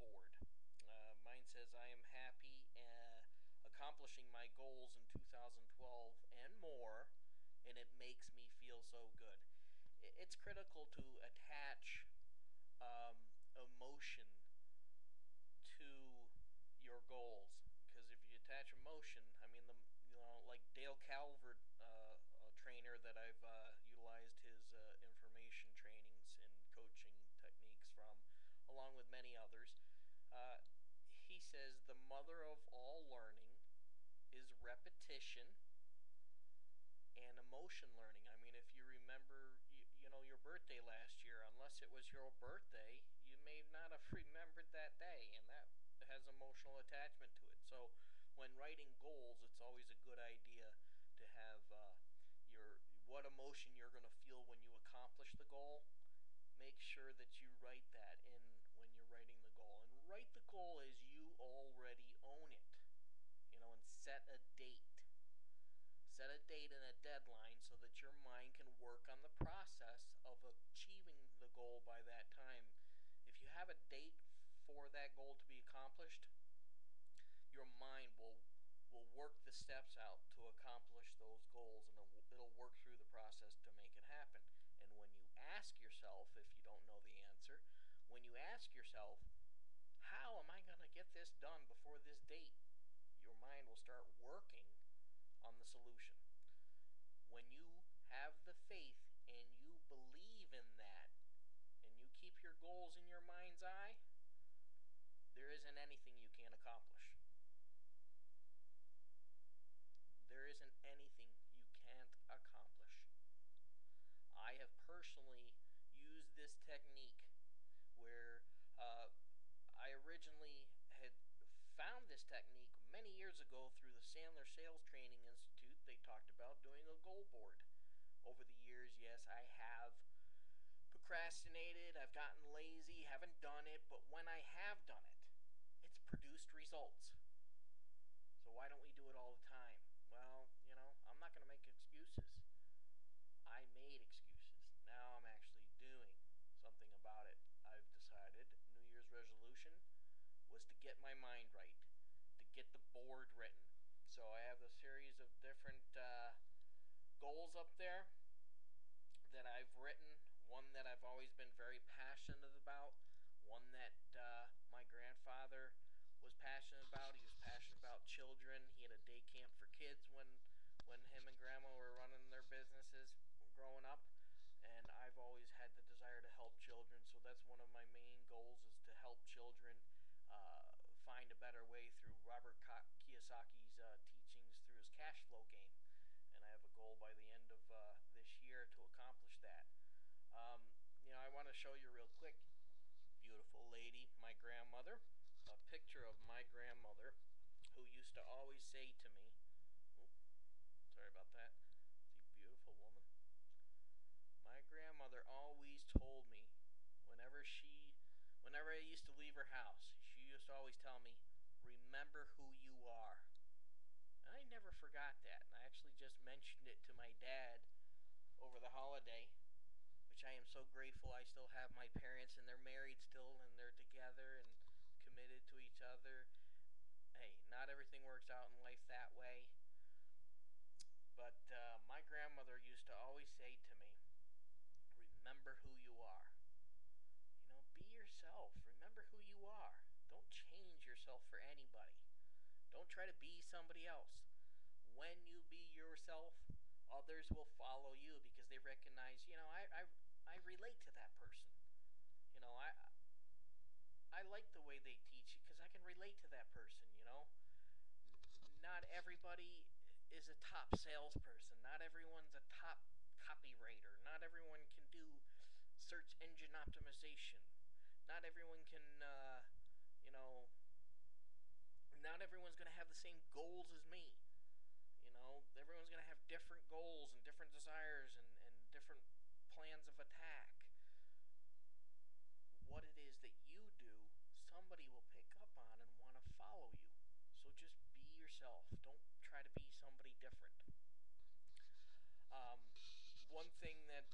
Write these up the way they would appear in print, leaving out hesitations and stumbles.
board. Mine says I am happy accomplishing my goals in 2012 and more, and it makes me feel so good. It's critical to attach emotion to your goals, because if you attach emotion, I mean, like Dale Calvert, a trainer that I've utilized his information trainings and coaching techniques from, along with many others. He says the mother of all learning is repetition and emotion learning. I mean, if you remember, your birthday last year, unless it was your birthday, you may not have remembered that day, and that has emotional attachment to it. So, when writing goals, it's always a good idea to have your what emotion you're going to feel when you accomplish the goal. Make sure that you write that in when you're writing the goal, and write the goal as you already own it. And set a date. Set a date and a deadline so that your mind can work on the process of achieving the goal by that time. If you have a date for that goal to be accomplished, your mind will work the steps out to accomplish those goals, and it'll work through the process to make it happen. And when you ask yourself, if you don't know the answer, when you ask yourself, how am I going to get this done before this date? Your mind will start working on the solution. When you have the faith and you believe in that, and you keep your goals in your mind's eye, there isn't anything you can't accomplish. There isn't anything you can't accomplish. I have personally used this technique where I originally had found this technique many years ago through the Sandler Sales Training Institute. They talked about doing a goal board. Over the years, yes, I have procrastinated, I've gotten lazy, haven't done it, but when I have done it, it's produced results. So why don't we do it all the time? Well, I'm not going to make excuses. I made excuses. Now I'm actually doing something about it. I've decided New Year's resolution was to get my mind right, to get the board written. So I have a series of different goals up there that I've written. One that I've always been very passionate about. One that my grandfather was passionate about. He was passionate about children. He had a day camp for kids when him and Grandma were running their businesses growing up. And I've always had the desire to help children, so that's one of my main goals, is to help children find a better way through Robert Kiyosaki's teachings through his cash flow game. And I have a goal by the end of this year to accomplish that. I want to show you real quick. Beautiful lady, my grandmother. A picture of my grandmother, who used to always say to me, oh, sorry about that. See, beautiful woman. My grandmother always told me, whenever I used to leave her house, she used to always tell me, remember who you are. And I never forgot that. And I actually just mentioned it to my dad over the holiday, which I am so grateful. I still have my parents, and they're married still, and they're together and committed to each other. Hey, not everything works out in life that way. But my grandmother used to always say to me, remember who you are. Be yourself. Remember who you are. Don't change yourself for anybody. Don't try to be somebody else. When you be yourself, others will follow you because they recognize, I relate to that person. I like the way they teach because I can relate to that person. Not everybody is a top salesperson. Not everyone's a top copywriter. Not everyone can do search engine optimization. Not everyone can, not everyone's going to have the same goals as me. Everyone's going to have different goals and different desires and different plans of attack. What it is that you do, somebody will pick up on and want to follow you. So just be yourself. Don't try to be somebody different. One thing that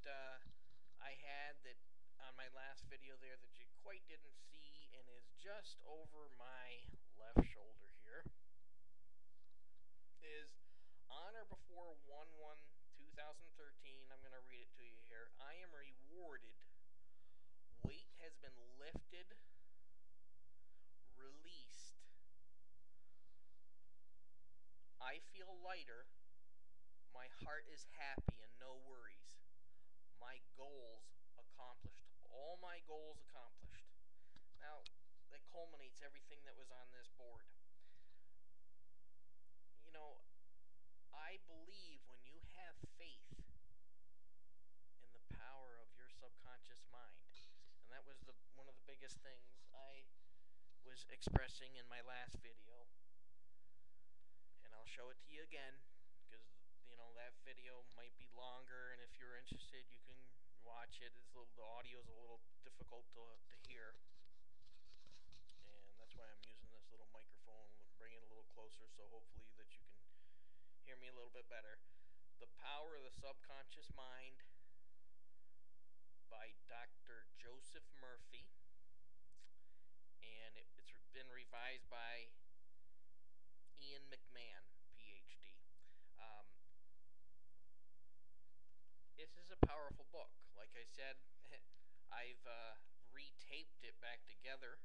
I had that on my my last video there that you quite didn't see and is just over my left shoulder here is on or before 1/1/2013. I'm going to read it to you here. I am rewarded. Weight has been lifted, released. I feel lighter. My heart is happy and no worries. My goals accomplished. All my goals accomplished. Now, that culminates everything that was on this board. You know, I believe when you have faith in the power of your subconscious mind, and that was one of the biggest things I was expressing in my last video, and I'll show it to you again because that video might be longer, and if you're interested, you can watch it. The audio is a little difficult to hear, and that's why I'm using this little microphone, bring it a little closer, so hopefully that you can hear me a little bit better. The Power of the Subconscious Mind by Dr. Joseph Murphy, and it's been revised by Ian McMahon, PhD. This is a powerful book. Like I said, I've retaped it back together.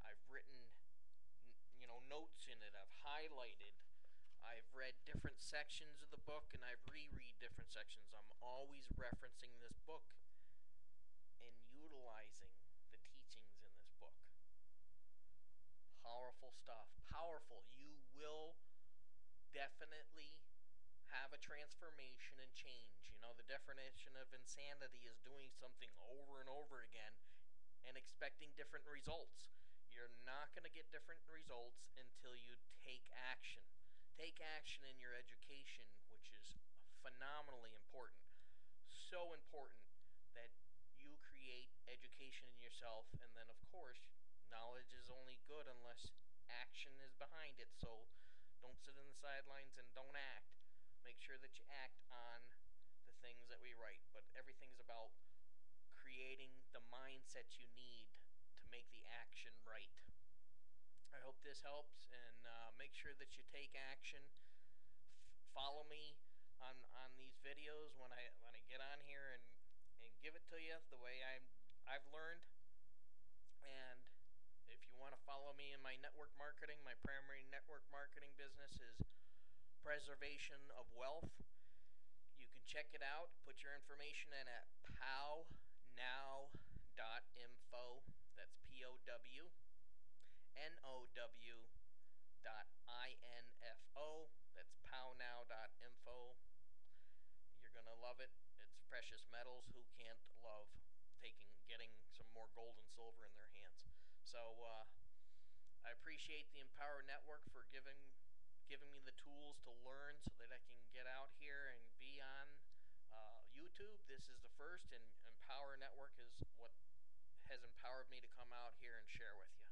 I've written, notes in it. I've highlighted. I've read different sections of the book, and I've reread different sections. I'm always referencing this book and utilizing the teachings in this book. Powerful stuff. Powerful. You will definitely have a transformation and change. The definition of insanity is doing something over and over again and expecting different results. You're not going to get different results until you take action. Take action in your education, which is phenomenally important. So important that you create education in yourself, and then of course, knowledge is only good unless action is behind it. So don't sit in the sidelines and don't act. Make sure that you act on the things that we write. But everything's about creating the mindset you need to make the action right. I hope this helps, and make sure that you take action. Follow me on these videos when I get on here and give it to you the way I've learned. And if you want to follow me in my network marketing, my primary network marketing business is Preservation of Wealth. You can check it out. Put your information in at pownow.info. That's POWNOW.info. That's pownow.info. You're going to love it. It's precious metals. Who can't love getting some more gold and silver in their hands? So I appreciate the Empower Network for giving me the tools to learn so that I can get out here and be on YouTube. This is the first, and Empower Network is what has empowered me to come out here and share with you.